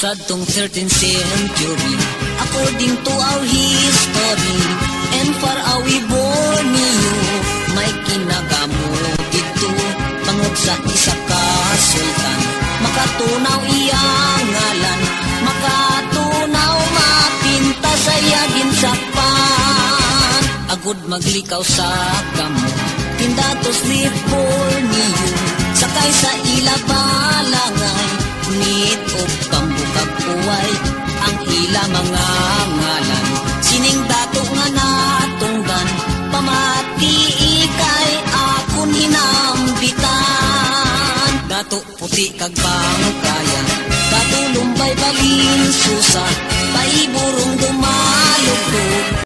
Sadtong 13th century, according to our history, and far away born niyo, may kinagamo dito, pangod sa isa ka sultan. Makatunaw iyang ngalan, makatunaw mapinta sa yagin sakpan. Agud maglikaw sa kamo, tindatos live born niyo, sakay sa ila balangay, nit o pambukag uway, ang ila mga ngalan. Sining dato nga natunggan, pamati ikay akon hinambitan. Dato puti kag bangkayan, dato lumbay balin susa, paiburong dumalugdo,